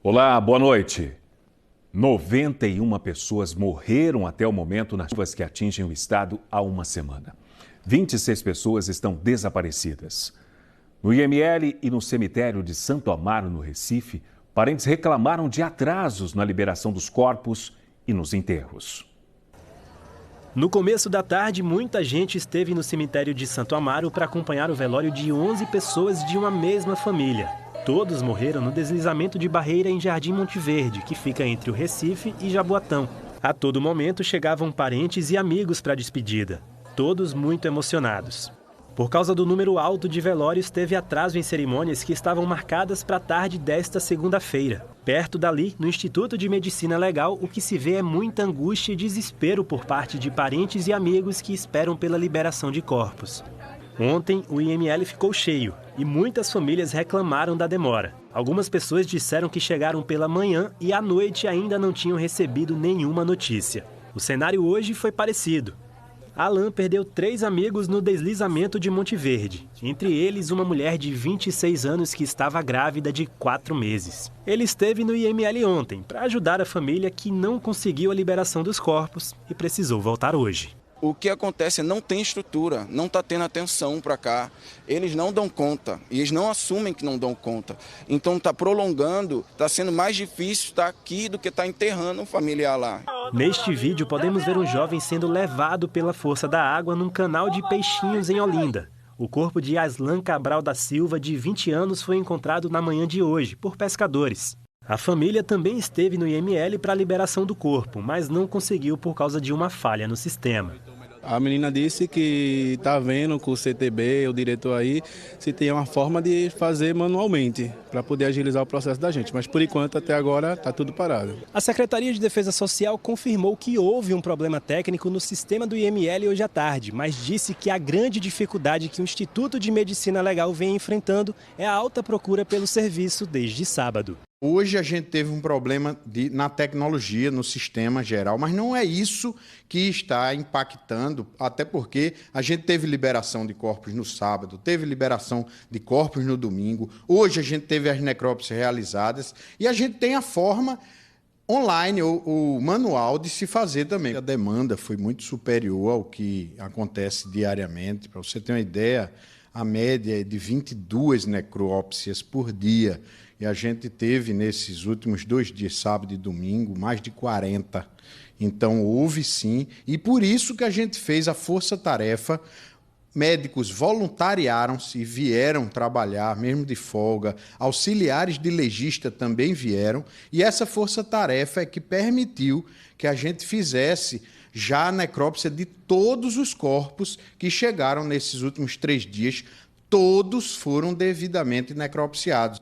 Olá, boa noite. 91 pessoas morreram até o momento nas chuvas que atingem o estado há uma semana. 26 pessoas estão desaparecidas. No IML e no cemitério de Santo Amaro, no Recife, parentes reclamaram de atrasos na liberação dos corpos e nos enterros. No começo da tarde, muita gente esteve no cemitério de Santo Amaro para acompanhar o velório de 11 pessoas de uma mesma família. Todos morreram no deslizamento de barreira em Jardim Monte Verde, que fica entre o Recife e Jaboatão. A todo momento chegavam parentes e amigos para a despedida, todos muito emocionados. Por causa do número alto de velórios, teve atraso em cerimônias que estavam marcadas para a tarde desta segunda-feira. Perto dali, no Instituto de Medicina Legal, o que se vê é muita angústia e desespero por parte de parentes e amigos que esperam pela liberação de corpos. Ontem, o IML ficou cheio e muitas famílias reclamaram da demora. Algumas pessoas disseram que chegaram pela manhã e à noite ainda não tinham recebido nenhuma notícia. O cenário hoje foi parecido. Alan perdeu 3 amigos no deslizamento de Monte Verde, entre eles uma mulher de 26 anos que estava grávida de 4 meses. Ele esteve no IML ontem para ajudar a família que não conseguiu a liberação dos corpos e precisou voltar hoje. O que acontece é não tem estrutura, não está tendo atenção para cá. Eles não dão conta e eles não assumem que não dão conta. Então está prolongando, está sendo mais difícil estar aqui do que estar enterrando um familiar lá. Neste vídeo podemos ver um jovem sendo levado pela força da água num canal de peixinhos em Olinda. O corpo de Aslan Cabral da Silva, de 20 anos, foi encontrado na manhã de hoje por pescadores. A família também esteve no IML para a liberação do corpo, mas não conseguiu por causa de uma falha no sistema. A menina disse que está vendo com o CTB, o diretor aí, se tem uma forma de fazer manualmente, para poder agilizar o processo da gente. Mas por enquanto, até agora, está tudo parado. A Secretaria de Defesa Social confirmou que houve um problema técnico no sistema do IML hoje à tarde, mas disse que a grande dificuldade que o Instituto de Medicina Legal vem enfrentando é a alta procura pelo serviço desde sábado. Hoje a gente teve um problema na tecnologia, no sistema geral, mas não é isso que está impactando, até porque a gente teve liberação de corpos no sábado, teve liberação de corpos no domingo, hoje a gente teve as necrópsias realizadas e a gente tem a forma online, o manual de se fazer também. A demanda foi muito superior ao que acontece diariamente. Para você ter uma ideia, a média é de 22 necrópsias por dia. E a gente teve, nesses últimos 2 dias, sábado e domingo, mais de 40. Então, houve sim. E por isso que a gente fez a força-tarefa. Médicos voluntariaram-se e vieram trabalhar, mesmo de folga. Auxiliares de legista também vieram. E essa força-tarefa é que permitiu que a gente fizesse já a necrópsia de todos os corpos que chegaram nesses últimos 3 dias. Todos foram devidamente necropsiados.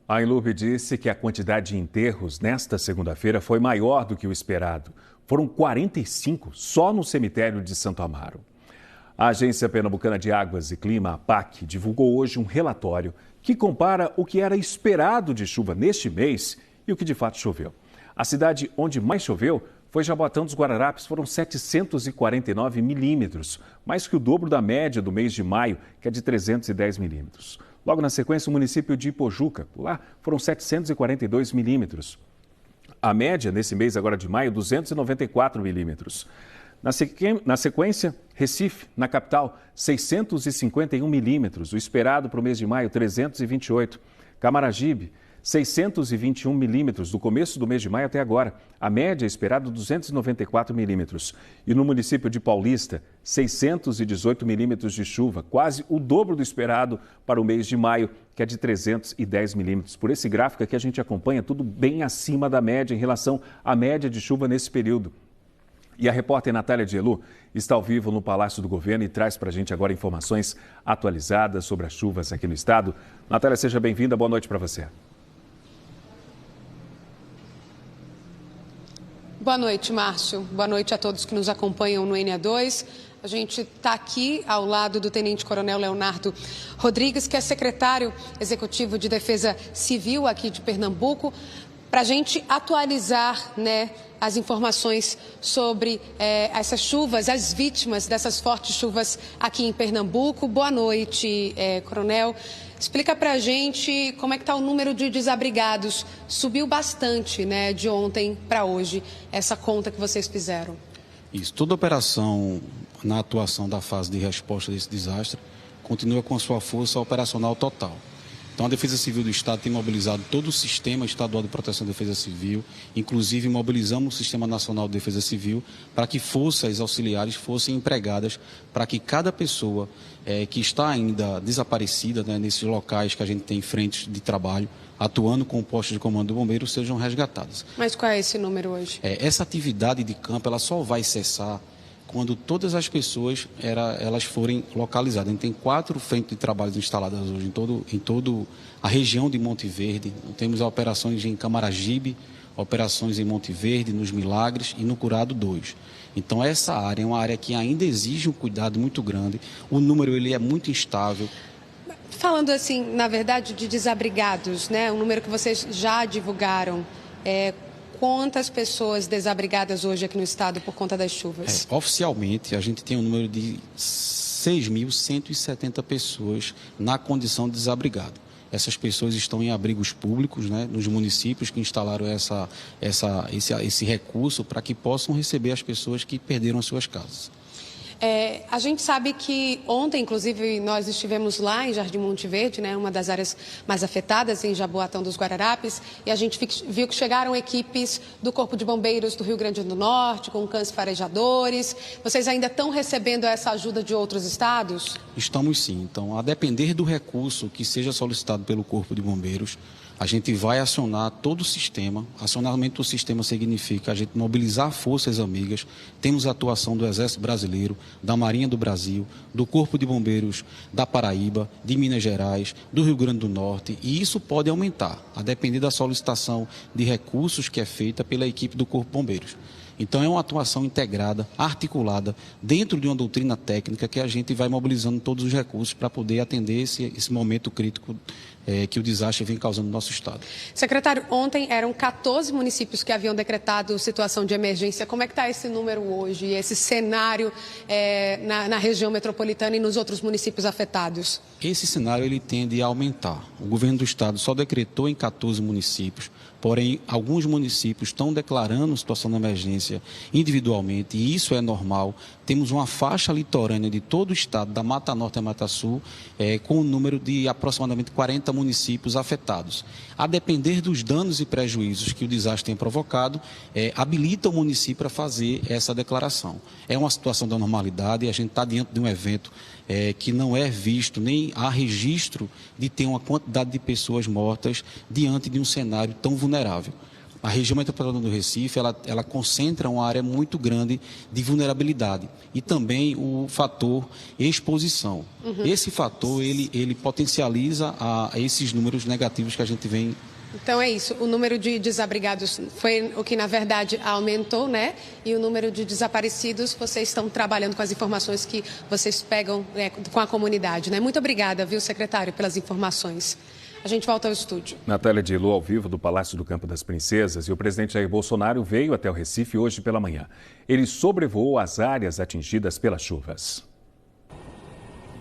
A Enlurb disse que a quantidade de enterros nesta segunda-feira foi maior do que o esperado. Foram 45 só no cemitério de Santo Amaro. A Agência Pernambucana de Águas e Clima, a APAC, divulgou hoje um relatório que compara o que era esperado de chuva neste mês e o que de fato choveu. A cidade onde mais choveu foi Jaboatão dos Guararapes, foram 749 milímetros, mais que o dobro da média do mês de maio, que é de 310 milímetros. Logo na sequência, o município de Ipojuca, lá foram 742 milímetros. A média nesse mês agora de maio, 294 milímetros. Na sequência, Recife, na capital, 651 milímetros. O esperado para o mês de maio, 328. Camaragibe, 621 milímetros do começo do mês de maio até agora. A média esperada, 294 milímetros. E no município de Paulista, 618 milímetros de chuva, quase o dobro do esperado para o mês de maio, que é de 310 milímetros. Por esse gráfico aqui a gente acompanha tudo bem acima da média em relação à média de chuva nesse período. E a repórter Natália Dielu está ao vivo no Palácio do Governo e traz para a gente agora informações atualizadas sobre as chuvas aqui no estado. Natália, seja bem-vinda, boa noite para você. Boa noite, Márcio. Boa noite a todos que nos acompanham no NA2. A gente está aqui ao lado do Tenente-Coronel Leonardo Rodrigues, que é secretário executivo de Defesa Civil aqui de Pernambuco. Para a gente atualizar, né, as informações sobre essas chuvas, as vítimas dessas fortes chuvas aqui em Pernambuco. Boa noite, Coronel. Explica para a gente como é que está o número de desabrigados. Subiu bastante, né, de ontem para hoje, essa conta que vocês fizeram. Isso, toda operação na atuação da fase de resposta desse desastre continua com a sua força operacional total. Então, a Defesa Civil do Estado tem mobilizado todo o Sistema Estadual de Proteção da Defesa Civil, inclusive mobilizamos o Sistema Nacional de Defesa Civil para que forças auxiliares fossem empregadas para que cada pessoa que está ainda desaparecida, né, nesses locais que a gente tem frentes de trabalho, atuando com o posto de comando do bombeiro, sejam resgatadas. Mas qual é esse número hoje? Essa atividade de campo ela só vai cessar quando todas as pessoas elas forem localizadas. A gente tem 4 frentes de trabalho instaladas hoje em toda a região de Monte Verde. Temos operações em Camaragibe, operações em Monte Verde, nos Milagres e no Curado 2. Então essa área é uma área que ainda exige um cuidado muito grande. O número ele é muito instável. Falando assim, na verdade, de desabrigados, né? Um número que vocês já divulgaram. Quantas pessoas desabrigadas hoje aqui no estado por conta das chuvas? Oficialmente, a gente tem um número de 6.170 pessoas na condição de desabrigado. Essas pessoas estão em abrigos públicos, né, nos municípios que instalaram esse recurso para que possam receber as pessoas que perderam as suas casas. A gente sabe que ontem, inclusive, nós estivemos lá em Jardim Monte Verde, né, uma das áreas mais afetadas, em Jaboatão dos Guararapes, e a gente viu que chegaram equipes do Corpo de Bombeiros do Rio Grande do Norte, com cães farejadores. Vocês ainda estão recebendo essa ajuda de outros estados? Estamos sim. Então, a depender do recurso que seja solicitado pelo Corpo de Bombeiros, a gente vai acionar todo o sistema. Acionamento do sistema significa a gente mobilizar forças amigas. Temos a atuação do Exército Brasileiro, da Marinha do Brasil, do Corpo de Bombeiros da Paraíba, de Minas Gerais, do Rio Grande do Norte. E isso pode aumentar, a depender da solicitação de recursos que é feita pela equipe do Corpo de Bombeiros. Então, é uma atuação integrada, articulada, dentro de uma doutrina técnica que a gente vai mobilizando todos os recursos para poder atender esse momento crítico que o desastre vem causando no nosso estado. Secretário, ontem eram 14 municípios que haviam decretado situação de emergência. Como é que está esse número hoje, esse cenário na região metropolitana e nos outros municípios afetados? Esse cenário ele tende a aumentar. O governo do estado só decretou em 14 municípios. Porém, alguns municípios estão declarando situação de emergência individualmente, e isso é normal. Temos uma faixa litorânea de todo o estado, da Mata Norte a Mata Sul, com um número de aproximadamente 40 municípios afetados. A depender dos danos e prejuízos que o desastre tem provocado, habilita o município a fazer essa declaração. É uma situação da normalidade e a gente está diante de um evento que não é visto, nem há registro de ter uma quantidade de pessoas mortas diante de um cenário tão vulnerável. A região metropolitana do Recife, ela concentra uma área muito grande de vulnerabilidade e também o fator exposição. Uhum. Esse fator, ele potencializa esses números negativos que a gente vem. Então é isso, o número de desabrigados foi o que na verdade aumentou, né? E o número de desaparecidos, vocês estão trabalhando com as informações que vocês pegam com a comunidade, né? Muito obrigada, viu, secretário, pelas informações. A gente volta ao estúdio. Natália de Lu, ao vivo do Palácio do Campo das Princesas, e o presidente Jair Bolsonaro veio até o Recife hoje pela manhã. Ele sobrevoou as áreas atingidas pelas chuvas.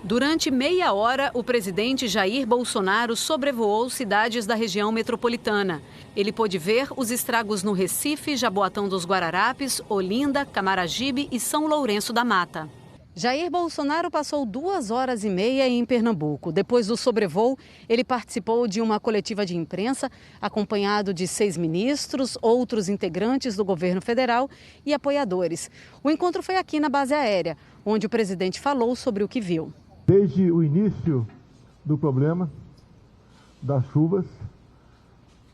Durante meia hora, o presidente Jair Bolsonaro sobrevoou cidades da região metropolitana. Ele pôde ver os estragos no Recife, Jaboatão dos Guararapes, Olinda, Camaragibe e São Lourenço da Mata. Jair Bolsonaro passou 2 horas e meia em Pernambuco. Depois do sobrevoo, ele participou de uma coletiva de imprensa, acompanhado de 6 ministros, outros integrantes do governo federal e apoiadores. O encontro foi aqui na base aérea, onde o presidente falou sobre o que viu. Desde o início do problema das chuvas,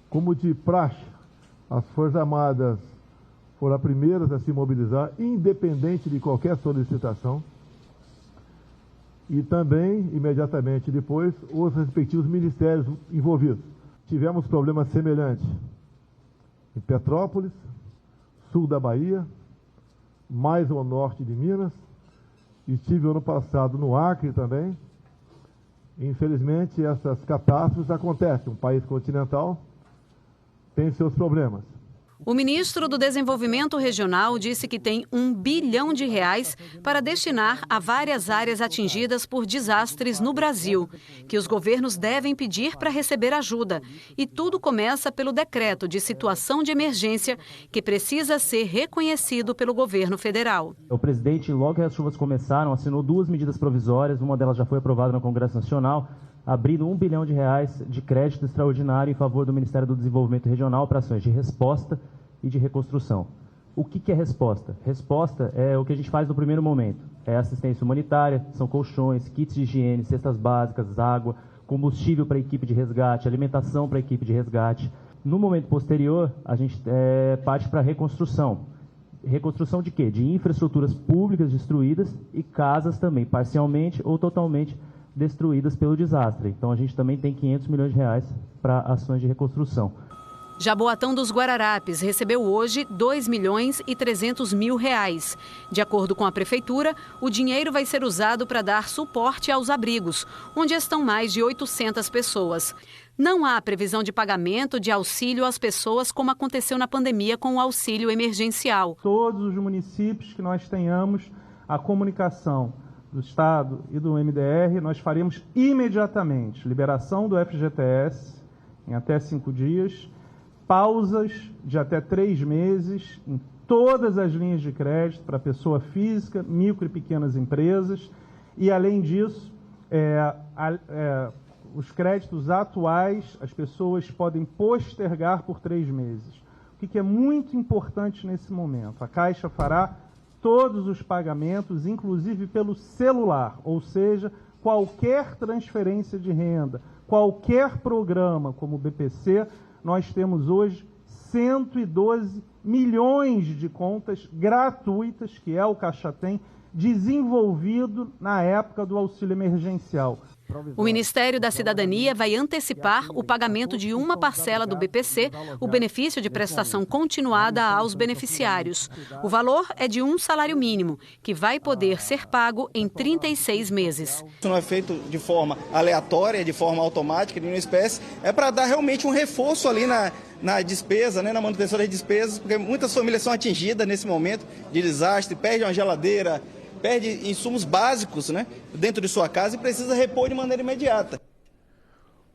como de praxe, as Forças Armadas foram as primeiras a se mobilizar, independente de qualquer solicitação. E também, imediatamente depois, os respectivos ministérios envolvidos. Tivemos problemas semelhantes em Petrópolis, sul da Bahia, mais ao norte de Minas. Estive ano passado no Acre também. Infelizmente, essas catástrofes acontecem. Um país continental, tem seus problemas. O ministro do Desenvolvimento Regional disse que tem R$1 bilhão para destinar a várias áreas atingidas por desastres no Brasil, que os governos devem pedir para receber ajuda. E tudo começa pelo decreto de situação de emergência, que precisa ser reconhecido pelo governo federal. O presidente, logo que as chuvas começaram, assinou 2 medidas provisórias, uma delas já foi aprovada no Congresso Nacional, abrindo R$1 bilhão de crédito extraordinário em favor do Ministério do Desenvolvimento Regional para ações de resposta e de reconstrução. O que é resposta? Resposta é o que a gente faz no primeiro momento. É assistência humanitária, são colchões, kits de higiene, cestas básicas, água, combustível para a equipe de resgate, alimentação para a equipe de resgate. No momento posterior, a gente parte para a reconstrução. Reconstrução de quê? De infraestruturas públicas destruídas e casas também, parcialmente ou totalmente destruídas pelo desastre. Então a gente também tem R$500 milhões para ações de reconstrução. Jaboatão dos Guararapes recebeu hoje R$2.300.000. De acordo com a prefeitura, o dinheiro vai ser usado para dar suporte aos abrigos, onde estão mais de 800 pessoas. Não há previsão de pagamento de auxílio às pessoas, como aconteceu na pandemia com o auxílio emergencial. Todos os municípios que nós tenhamos a comunicação do Estado e do MDR, nós faremos imediatamente liberação do FGTS em até 5 dias, pausas de até 3 meses em todas as linhas de crédito para pessoa física, micro e pequenas empresas e, além disso, os créditos atuais as pessoas podem postergar por 3 meses. O que é muito importante nesse momento? A Caixa fará todos os pagamentos, inclusive pelo celular, ou seja, qualquer transferência de renda, qualquer programa como o BPC, nós temos hoje 112 milhões de contas gratuitas, que é o Caixa Tem, desenvolvido na época do auxílio emergencial. O Ministério da Cidadania vai antecipar o pagamento de uma parcela do BPC, o benefício de prestação continuada aos beneficiários. O valor é de um salário mínimo, que vai poder ser pago em 36 meses. Isso não é feito de forma aleatória, de forma automática, de uma espécie, é para dar realmente um reforço ali na despesa, na manutenção das despesas, porque muitas famílias são atingidas nesse momento de desastre, perdem uma geladeira, perde insumos básicos dentro de sua casa e precisa repor de maneira imediata.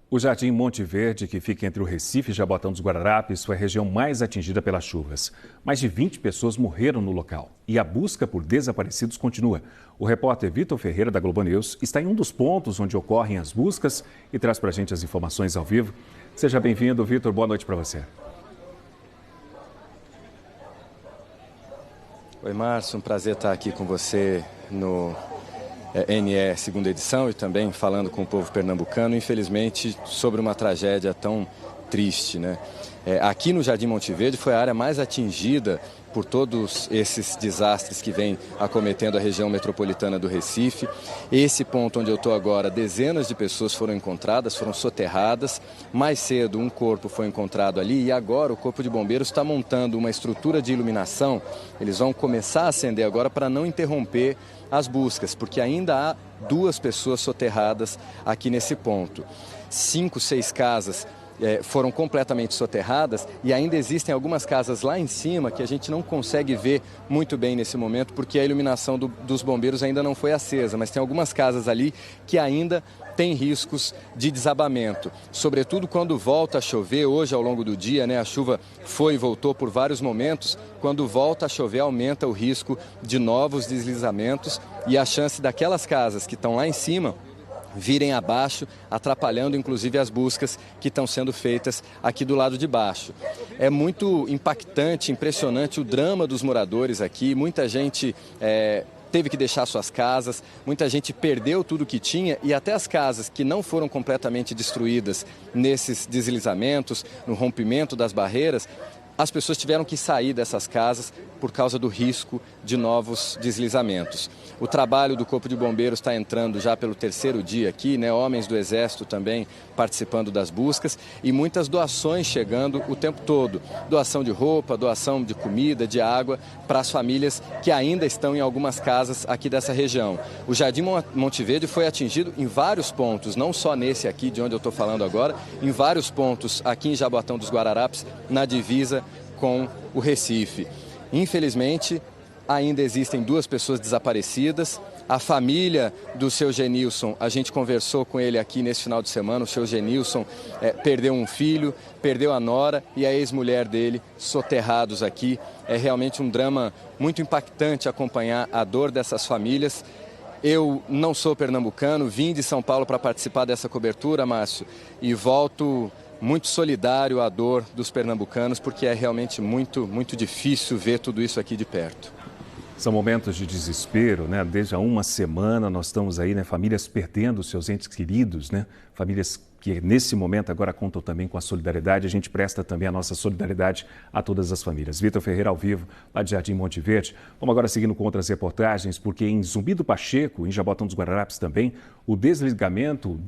O Jardim Monte Verde, que fica entre o Recife e Jaboatão dos Guararapes, foi a região mais atingida pelas chuvas. Mais de 20 pessoas morreram no local e a busca por desaparecidos continua. O repórter Vitor Ferreira, da Globo News, está em um dos pontos onde ocorrem as buscas e traz para a gente as informações ao vivo. Seja bem-vindo, Vitor. Boa noite para você. Oi, Márcio, um prazer estar aqui com você no NE segunda edição e também falando com o povo pernambucano, infelizmente, sobre uma tragédia tão triste, Aqui no Jardim Monte Verde foi a área mais atingida por todos esses desastres que vêm acometendo a região metropolitana do Recife. Esse ponto onde eu estou agora, dezenas de pessoas foram encontradas, foram soterradas. Mais cedo, um corpo foi encontrado ali e agora o Corpo de Bombeiros está montando uma estrutura de iluminação. Eles vão começar a acender agora para não interromper as buscas, porque ainda há 2 pessoas soterradas aqui nesse ponto. 5, 6 casas foram completamente soterradas e ainda existem algumas casas lá em cima que a gente não consegue ver muito bem nesse momento porque a iluminação dos bombeiros ainda não foi acesa, mas tem algumas casas ali que ainda têm riscos de desabamento, sobretudo quando volta a chover. Hoje ao longo do dia, a chuva foi e voltou por vários momentos, quando volta a chover aumenta o risco de novos deslizamentos e a chance daquelas casas que estão lá em cima virem abaixo, atrapalhando inclusive as buscas que estão sendo feitas aqui do lado de baixo. É muito impactante, impressionante o drama dos moradores aqui. Muita gente teve que deixar suas casas, muita gente perdeu tudo que tinha e até as casas que não foram completamente destruídas nesses deslizamentos, no rompimento das barreiras, as pessoas tiveram que sair dessas casas por causa do risco de novos deslizamentos. O trabalho do Corpo de Bombeiros está entrando já pelo 3º dia aqui, né? Homens do Exército também participando das buscas e muitas doações chegando o tempo todo. Doação de roupa, doação de comida, de água para as famílias que ainda estão em algumas casas aqui dessa região. O Jardim Monte Verde foi atingido em vários pontos, não só nesse aqui de onde eu estou falando agora, em vários pontos aqui em Jaboatão dos Guararapes, na divisa com o Recife. Infelizmente, ainda existem 2 pessoas desaparecidas. A família do seu Genilson, a gente conversou com ele aqui nesse final de semana. O seu Genilson perdeu um filho, perdeu a nora e a ex-mulher dele soterrados aqui. É realmente um drama muito impactante acompanhar a dor dessas famílias. Eu não sou pernambucano, vim de São Paulo para participar dessa cobertura, Márcio, e volto muito solidário à dor dos pernambucanos, porque é realmente muito difícil ver tudo isso aqui de perto. São momentos de desespero, né? Desde há uma semana nós estamos aí, né? Famílias perdendo seus entes queridos, né? Famílias que nesse momento agora contam também com a solidariedade. A gente presta também a nossa solidariedade a todas as famílias. Vitor Ferreira ao vivo, lá de Jardim Monte Verde. Vamos agora seguindo com outras reportagens, porque em Zumbi do Pacheco, em Jaboatão dos Guararapes também, o deslizamento,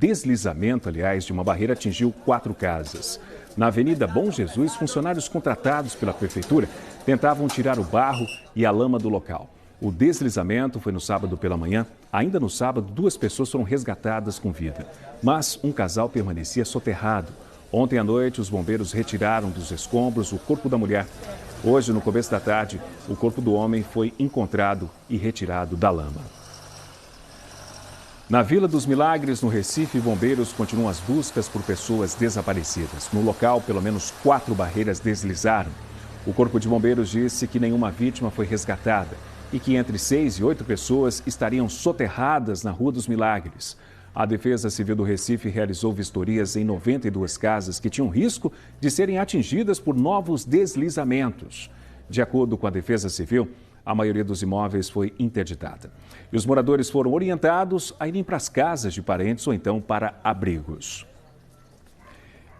aliás, de uma barreira atingiu 4 casas. Na Avenida Bom Jesus, funcionários contratados pela prefeitura tentavam tirar o barro e a lama do local. O deslizamento foi no sábado pela manhã. Ainda no sábado, 2 pessoas foram resgatadas com vida, mas um casal permanecia soterrado. Ontem à noite, os bombeiros retiraram dos escombros o corpo da mulher. Hoje, no começo da tarde, o corpo do homem foi encontrado e retirado da lama. Na Vila dos Milagres, no Recife, bombeiros continuam as buscas por pessoas desaparecidas. No local, pelo menos 4 barreiras deslizaram. O Corpo de Bombeiros disse que nenhuma vítima foi resgatada e que entre 6 e 8 pessoas estariam soterradas na Rua dos Milagres. A Defesa Civil do Recife realizou vistorias em 92 casas que tinham risco de serem atingidas por novos deslizamentos. De acordo com a Defesa Civil, a maioria dos imóveis foi interditada. E os moradores foram orientados a irem para as casas de parentes ou então para abrigos.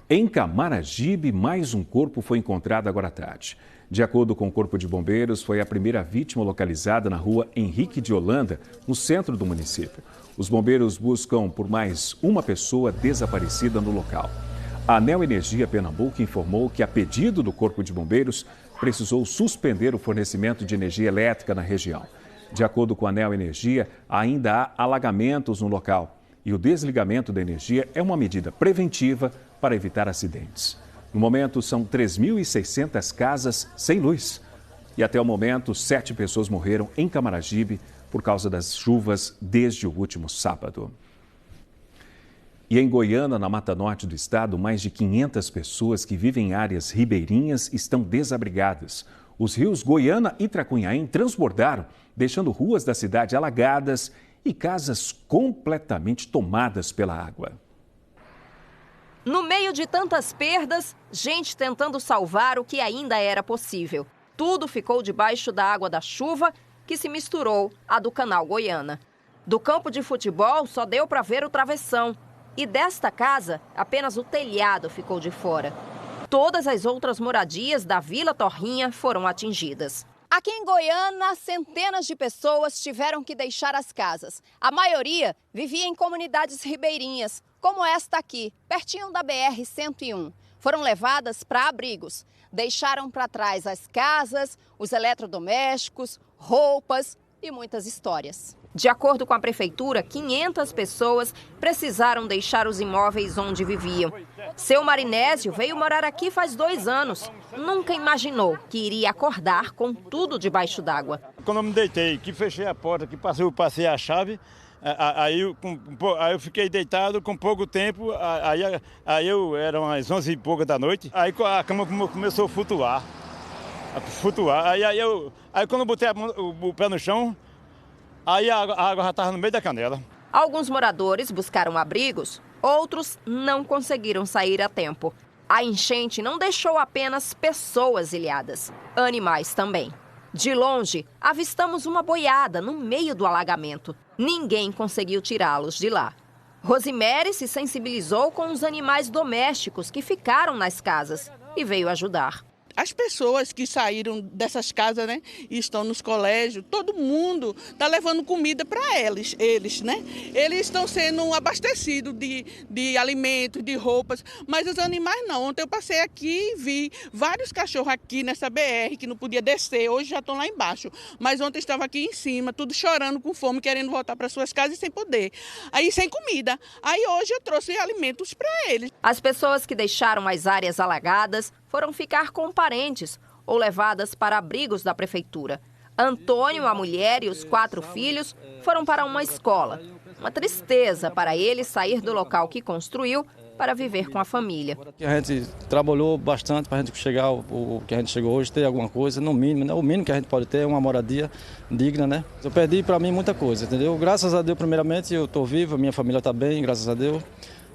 Em Camaragibe, mais um corpo foi encontrado agora à tarde. De acordo com o Corpo de Bombeiros, foi a primeira vítima localizada na rua Henrique de Holanda, no centro do município. Os bombeiros buscam por mais uma pessoa desaparecida no local. A Neo Energia Pernambuco informou que, a pedido do Corpo de Bombeiros, precisou suspender o fornecimento de energia elétrica na região. De acordo com a Neo Energia, ainda há alagamentos no local e o desligamento da energia é uma medida preventiva para evitar acidentes. No momento, são 3.600 casas sem luz. E até o momento, 7 pessoas morreram em Camaragibe por causa das chuvas desde o último sábado. E em Goiânia, na Mata Norte do estado, mais de 500 pessoas que vivem em áreas ribeirinhas estão desabrigadas. Os rios Goiânia e Tracunhaém transbordaram, deixando ruas da cidade alagadas e casas completamente tomadas pela água. No meio de tantas perdas, gente tentando salvar o que ainda era possível. Tudo ficou debaixo da água da chuva, que se misturou à do canal Goiânia. Do campo de futebol só deu para ver o travessão. E desta casa, apenas o telhado ficou de fora. Todas as outras moradias da Vila Torrinha foram atingidas. Aqui em Goiânia, centenas de pessoas tiveram que deixar as casas. A maioria vivia em comunidades ribeirinhas, como esta aqui, pertinho da BR-101. Foram levadas para abrigos. Deixaram para trás as casas, os eletrodomésticos, roupas e muitas histórias. De acordo com a prefeitura, 500 pessoas precisaram deixar os imóveis onde viviam. Seu Marinésio veio morar aqui faz 2 anos. Nunca imaginou que iria acordar com tudo debaixo d'água. Quando eu me deitei, que fechei a porta, que passei a chave, aí eu fiquei deitado com pouco tempo, aí eu eram as 11 e pouca da noite, aí a cama começou a flutuar. Aí quando eu botei o pé no chão, aí a água já estava no meio da canela. Alguns moradores buscaram abrigos, outros não conseguiram sair a tempo. A enchente não deixou apenas pessoas ilhadas, animais também. De longe, avistamos uma boiada no meio do alagamento. Ninguém conseguiu tirá-los de lá. Rosimere se sensibilizou com os animais domésticos que ficaram nas casas e veio ajudar. As pessoas que saíram dessas casas, né, e estão nos colégios, todo mundo está levando comida para eles, né? Eles estão sendo abastecidos de alimentos, de roupas, mas os animais não. Ontem eu passei aqui e vi vários cachorros aqui nessa BR que não podia descer, hoje já estão lá embaixo. Mas ontem estava aqui em cima, tudo chorando com fome, querendo voltar para suas casas e sem poder. Aí sem comida. Aí hoje eu trouxe alimentos para eles. As pessoas que deixaram as áreas alagadas foram ficar com parentes ou levadas para abrigos da prefeitura. Antônio, a mulher e os 4 filhos foram para uma escola. Uma tristeza para ele sair do local que construiu para viver com a família. A gente trabalhou bastante para a gente chegar o que a gente chegou hoje, ter alguma coisa, no mínimo, né? O mínimo que a gente pode ter é uma moradia digna, né? Eu perdi para mim muita coisa, entendeu? Graças a Deus, primeiramente, eu estou vivo, minha família está bem, graças a Deus.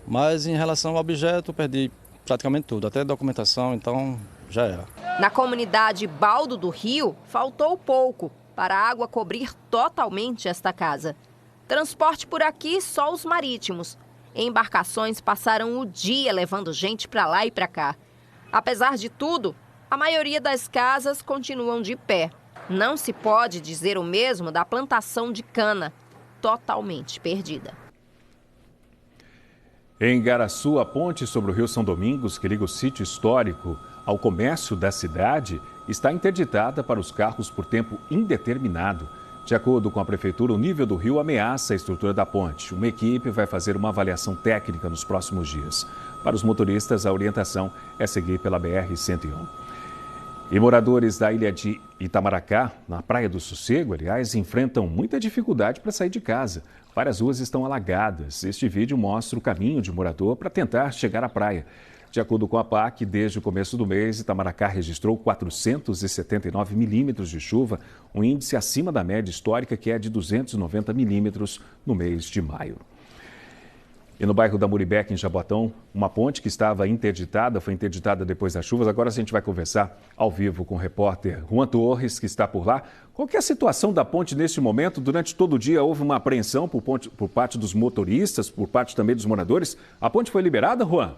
Mas em relação ao objeto, eu perdi praticamente tudo, até documentação, então já era. Na comunidade Baldo do Rio, faltou pouco para a água cobrir totalmente esta casa. Transporte por aqui, só os marítimos. Embarcações passaram o dia levando gente para lá e para cá. Apesar de tudo, a maioria das casas continuam de pé. Não se pode dizer o mesmo da plantação de cana, totalmente perdida. Em Garaçu, a ponte sobre o Rio São Domingos, que liga o sítio histórico ao comércio da cidade, está interditada para os carros por tempo indeterminado. De acordo com a prefeitura, o nível do rio ameaça a estrutura da ponte. Uma equipe vai fazer uma avaliação técnica nos próximos dias. Para os motoristas, a orientação é seguir pela BR-101. E moradores da ilha de Itamaracá, na Praia do Sossego, aliás, enfrentam muita dificuldade para sair de casa. Várias ruas estão alagadas. Este vídeo mostra o caminho de morador para tentar chegar à praia. De acordo com a PAC, desde o começo do mês, Itamaracá registrou 479 milímetros de chuva, um índice acima da média histórica, que é de 290 milímetros no mês de maio. E no bairro da Muribeca, em Jaboatão, uma ponte que estava interditada, foi interditada depois das chuvas. Agora a gente vai conversar ao vivo com o repórter Juan Torres, que está por lá. Qual que é a situação da ponte neste momento? Durante todo o dia houve uma apreensão por parte dos motoristas, por parte também dos moradores. A ponte foi liberada, Juan?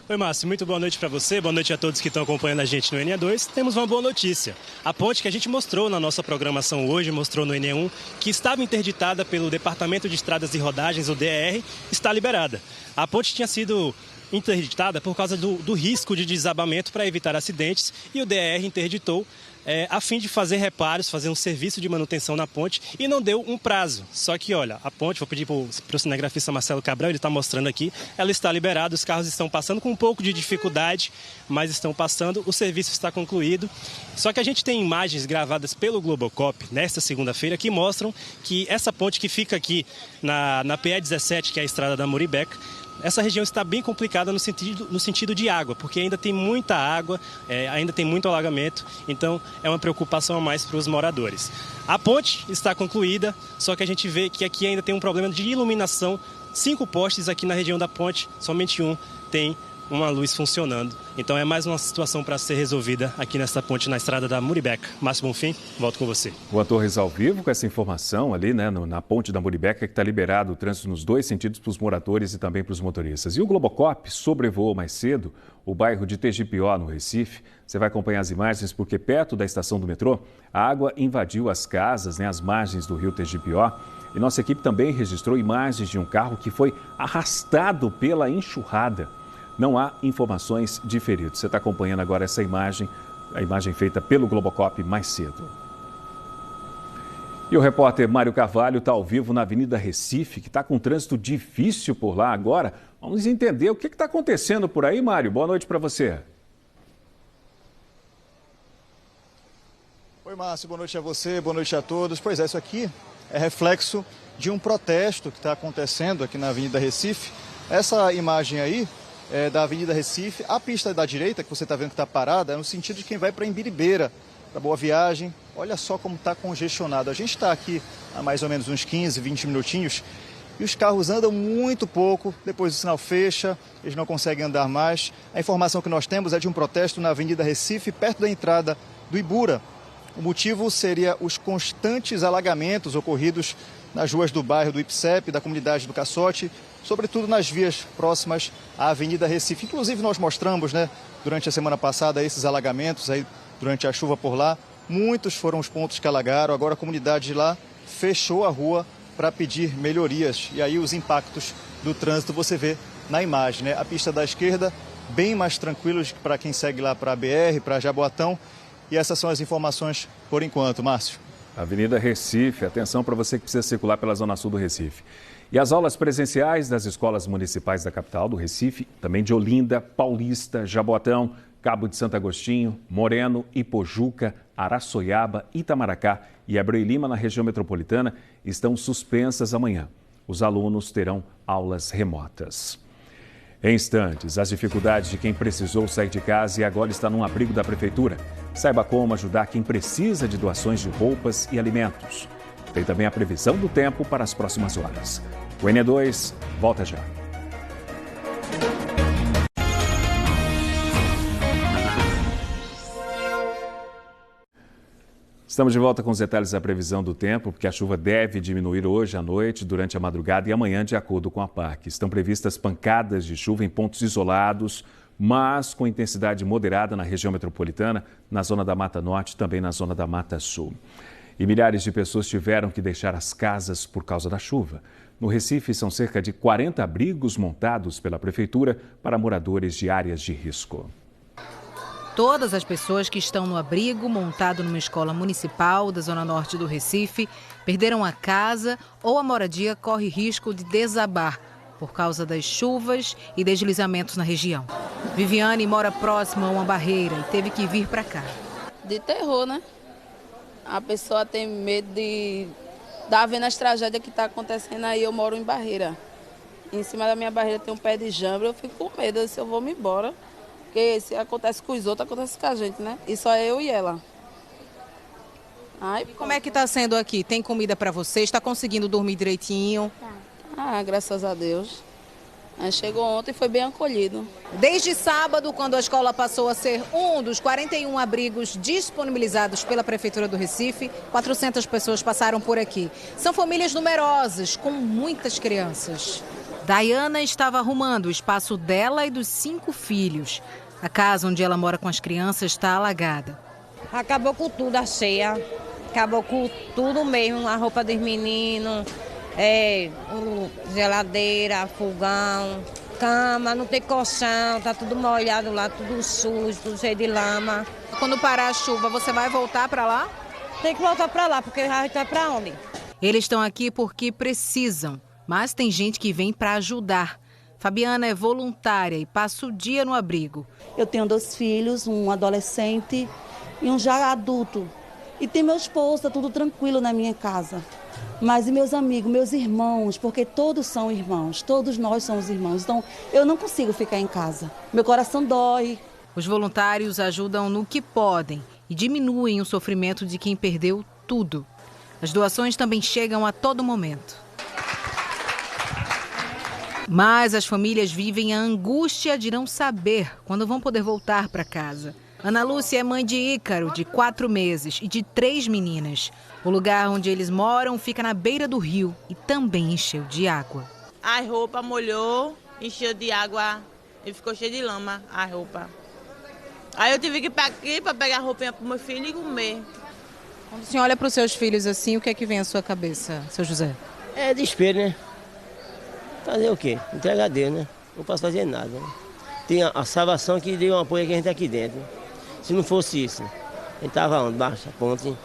Oi, Márcio, muito boa noite para você, boa noite a todos que estão acompanhando a gente no NE2. Temos uma boa notícia. A ponte que a gente mostrou na nossa programação hoje, mostrou no NE1, que estava interditada pelo Departamento de Estradas e Rodagens, o DER, está liberada. A ponte tinha sido interditada por causa do risco de desabamento para evitar acidentes e o DER interditou a fim de fazer reparos, fazer um serviço de manutenção na ponte e não deu um prazo. Só que, olha, a ponte, vou pedir para o cinegrafista Marcelo Cabral, ele está mostrando aqui, ela está liberada, os carros estão passando com um pouco de dificuldade, mas estão passando, o serviço está concluído. Só que a gente tem imagens gravadas pelo Globocop nesta segunda-feira que mostram que essa ponte que fica aqui na PE 17, que é a estrada da Muribeca, essa região está bem complicada no sentido de água, porque ainda tem muita água, ainda tem muito alagamento, então é uma preocupação a mais para os moradores. A ponte está concluída, só que a gente vê que aqui ainda tem um problema de iluminação. 5 postes aqui na região da ponte, somente um tem uma luz funcionando. Então é mais uma situação para ser resolvida aqui nessa ponte na estrada da Muribeca. Márcio Bonfim, volto com você. Juan Torres ao vivo com essa informação ali, né, na ponte da Muribeca, que está liberado o trânsito nos dois sentidos para os moradores e também para os motoristas. E o Globocop sobrevoou mais cedo o bairro de Tegipió, no Recife. Você vai acompanhar as imagens porque perto da estação do metrô, a água invadiu as casas, né, as margens do rio Tegipió. E nossa equipe também registrou imagens de um carro que foi arrastado pela enxurrada. Não há informações de feridos. Você está acompanhando agora essa imagem, a imagem feita pelo Globocop mais cedo. E o repórter Mário Carvalho está ao vivo na Avenida Recife, que está com um trânsito difícil por lá agora. Vamos entender o que está acontecendo por aí, Mário. Boa noite para você. Oi, Márcio. Boa noite a você, boa noite a todos. Pois é, isso aqui é reflexo de um protesto que está acontecendo aqui na Avenida Recife. Essa imagem aí da Avenida Recife, a pista da direita, que você está vendo que está parada, é no sentido de quem vai para Imbiribeira, para Boa Viagem. Olha só como está congestionado. A gente está aqui há mais ou menos uns 15, 20 minutinhos e os carros andam muito pouco, depois o sinal fecha, eles não conseguem andar mais. A informação que nós temos é de um protesto na Avenida Recife, perto da entrada do Ibura. O motivo seria os constantes alagamentos ocorridos nas ruas do bairro do Ipsep, da comunidade do Caçote, sobretudo nas vias próximas à Avenida Recife. Inclusive nós mostramos, né, durante a semana passada esses alagamentos aí durante a chuva por lá. Muitos foram os pontos que alagaram. Agora a comunidade de lá fechou a rua para pedir melhorias. E aí os impactos do trânsito você vê na imagem, né? A pista da esquerda bem mais tranquilos para quem segue lá para a BR, para Jaboatão. E essas são as informações por enquanto, Márcio. Avenida Recife, atenção para você que precisa circular pela zona sul do Recife. E as aulas presenciais das escolas municipais da capital do Recife, também de Olinda, Paulista, Jaboatão, Cabo de Santo Agostinho, Moreno, Ipojuca, Araçoiaba, Itamaracá e Abreu e Lima, na região metropolitana, estão suspensas amanhã. Os alunos terão aulas remotas. Em instantes, as dificuldades de quem precisou sair de casa e agora está num abrigo da prefeitura. Saiba como ajudar quem precisa de doações de roupas e alimentos. Tem também a previsão do tempo para as próximas horas. O NE2 volta já. Estamos de volta com os detalhes da previsão do tempo, porque a chuva deve diminuir hoje à noite, durante a madrugada e amanhã, de acordo com a PAC. Estão previstas pancadas de chuva em pontos isolados, mas com intensidade moderada na região metropolitana, na zona da Mata Norte e também na zona da Mata Sul. E milhares de pessoas tiveram que deixar as casas por causa da chuva. No Recife, são cerca de 40 abrigos montados pela prefeitura para moradores de áreas de risco. Todas as pessoas que estão no abrigo montado numa escola municipal da zona norte do Recife perderam a casa ou a moradia corre risco de desabar por causa das chuvas e deslizamentos na região. Viviane mora próxima a uma barreira e teve que vir para cá. De terror, né? A pessoa tem medo de estar vendo as tragédias que está acontecendo aí. Eu moro em barreira. Em cima da minha barreira tem um pé de jambre, eu fico com medo se eu vou me embora. Porque se acontece com os outros, acontece com a gente, né? E só eu e ela. Ai, e como é que está sendo aqui? Tem comida para você? Está conseguindo dormir direitinho? Ah, graças a Deus. Chegou ontem e foi bem acolhido. Desde sábado, quando a escola passou a ser um dos 41 abrigos disponibilizados pela Prefeitura do Recife, 400 pessoas passaram por aqui. São famílias numerosas, com muitas crianças. Dayana estava arrumando o espaço dela e dos 5 filhos. A casa onde ela mora com as crianças está alagada. Acabou com tudo, a cheia. Acabou com tudo mesmo, a roupa dos meninos, geladeira, fogão, cama, não tem colchão, tá tudo molhado lá, tudo sujo, tudo cheio de lama. Quando parar a chuva, você vai voltar para lá? Tem que voltar para lá, porque a gente vai para onde? Eles estão aqui porque precisam, mas tem gente que vem para ajudar. Fabiana é voluntária e passa o dia no abrigo. Eu tenho 2 filhos, um adolescente e um já adulto. E tem meu esposo, tá tudo tranquilo na minha casa. Mas e meus amigos, meus irmãos, porque todos são irmãos, todos nós somos irmãos. Então eu não consigo ficar em casa, meu coração dói. Os voluntários ajudam no que podem e diminuem o sofrimento de quem perdeu tudo. As doações também chegam a todo momento. Mas as famílias vivem a angústia de não saber quando vão poder voltar para casa. Ana Lúcia é mãe de Ícaro, de 4 meses, e de 3 meninas. O lugar onde eles moram fica na beira do rio e também encheu de água. A roupa molhou, encheu de água e ficou cheia de lama a roupa. Aí eu tive que ir para aqui para pegar a roupinha para o meu filho e comer. Quando o senhor olha para os seus filhos assim, o que é que vem à sua cabeça, seu José? É desespero, né? Fazer o quê? Entregar a Deus, né? Não posso fazer nada. Né? Tem a salvação que deu um apoio que a gente aqui dentro. Se não fosse isso, a gente estava onde? Baixo da ponte.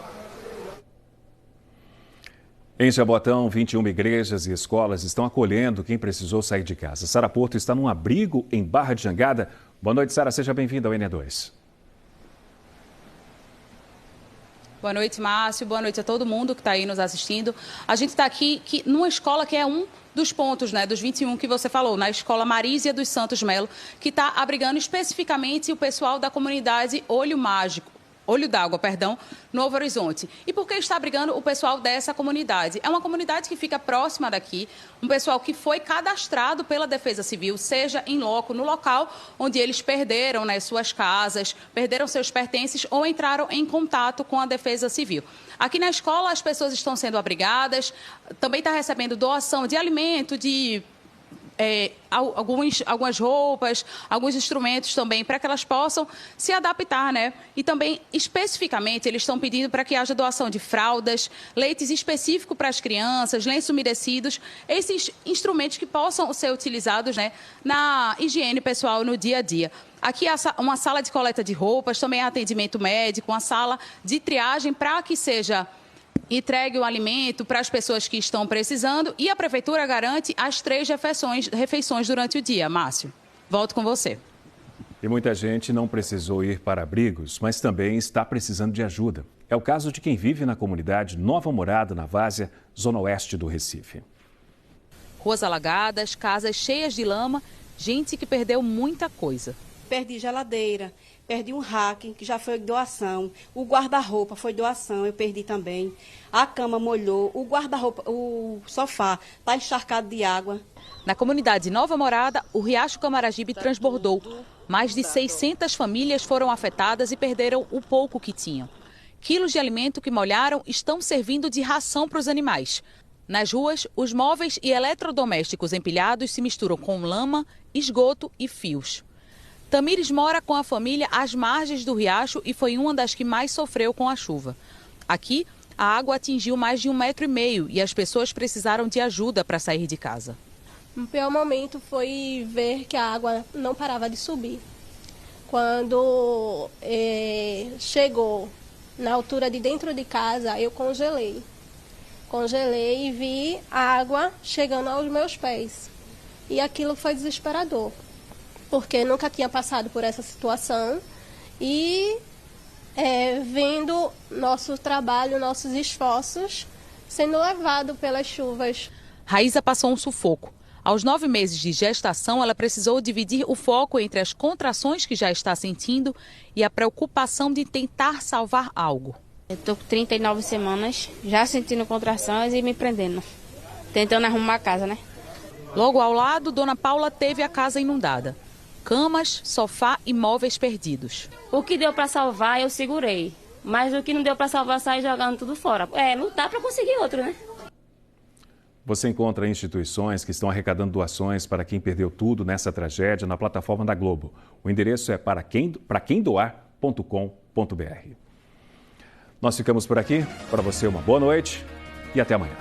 Em Jaboatão, 21 igrejas e escolas estão acolhendo quem precisou sair de casa. Sara Porto está num abrigo em Barra de Jangada. Boa noite, Sara. Seja bem-vinda ao NE2. Boa noite, Márcio. Boa noite a todo mundo que está aí nos assistindo. A gente está aqui numa escola que é um dos pontos, né, dos 21 que você falou, na Escola Marísia dos Santos Melo, que está abrigando especificamente o pessoal da comunidade Olho Mágico. Olho d'Água, Novo Horizonte. E por que está abrigando o pessoal dessa comunidade? É uma comunidade que fica próxima daqui, um pessoal que foi cadastrado pela Defesa Civil, seja em loco, no local onde eles perderam, né, suas casas, perderam seus pertences ou entraram em contato com a Defesa Civil. Aqui na escola as pessoas estão sendo abrigadas, também está recebendo doação de alimento, de algumas roupas, alguns instrumentos também, para que elas possam se adaptar, né? E também, especificamente, eles estão pedindo para que haja doação de fraldas, leites específicos para as crianças, lenços umedecidos, esses instrumentos que possam ser utilizados, né, na higiene pessoal no dia a dia. Aqui há uma sala de coleta de roupas, também há atendimento médico, uma sala de triagem para que seja entregue o alimento para as pessoas que estão precisando e a Prefeitura garante as 3 refeições durante o dia. Márcio, volto com você. E muita gente não precisou ir para abrigos, mas também está precisando de ajuda. É o caso de quem vive na comunidade Nova Morada, na Várzea, zona oeste do Recife. Ruas alagadas, casas cheias de lama, gente que perdeu muita coisa. Perdi geladeira, perdi um rack, que já foi doação. O guarda-roupa foi doação, eu perdi também. A cama molhou, o guarda-roupa, o sofá está encharcado de água. Na comunidade Nova Morada, o riacho Camaragibe transbordou. Mais de 600 famílias foram afetadas e perderam o pouco que tinham. Quilos de alimento que molharam estão servindo de ração para os animais. Nas ruas, os móveis e eletrodomésticos empilhados se misturam com lama, esgoto e fios. Tamires mora com a família às margens do riacho e foi uma das que mais sofreu com a chuva. Aqui, a água atingiu mais de 1,5 metro e as pessoas precisaram de ajuda para sair de casa. O pior momento foi ver que a água não parava de subir. Quando chegou na altura de dentro de casa, eu congelei. Congelei e vi a água chegando aos meus pés. E aquilo foi desesperador, porque nunca tinha passado por essa situação e vendo nosso trabalho, nossos esforços sendo levado pelas chuvas. Raíza passou um sufoco. Aos 9 meses de gestação, ela precisou dividir o foco entre as contrações que já está sentindo e a preocupação de tentar salvar algo. Eu estou com 39 semanas, já sentindo contrações e me prendendo, tentando arrumar a casa, né? Logo ao lado, Dona Paula teve a casa inundada. Camas, sofá e móveis perdidos. O que deu para salvar, eu segurei. Mas o que não deu para salvar, saí jogando tudo fora. Lutar para conseguir outro, né? Você encontra instituições que estão arrecadando doações para quem perdeu tudo nessa tragédia na plataforma da Globo. O endereço é paraquemdoar.com.br. Nós ficamos por aqui. Para você, uma boa noite e até amanhã.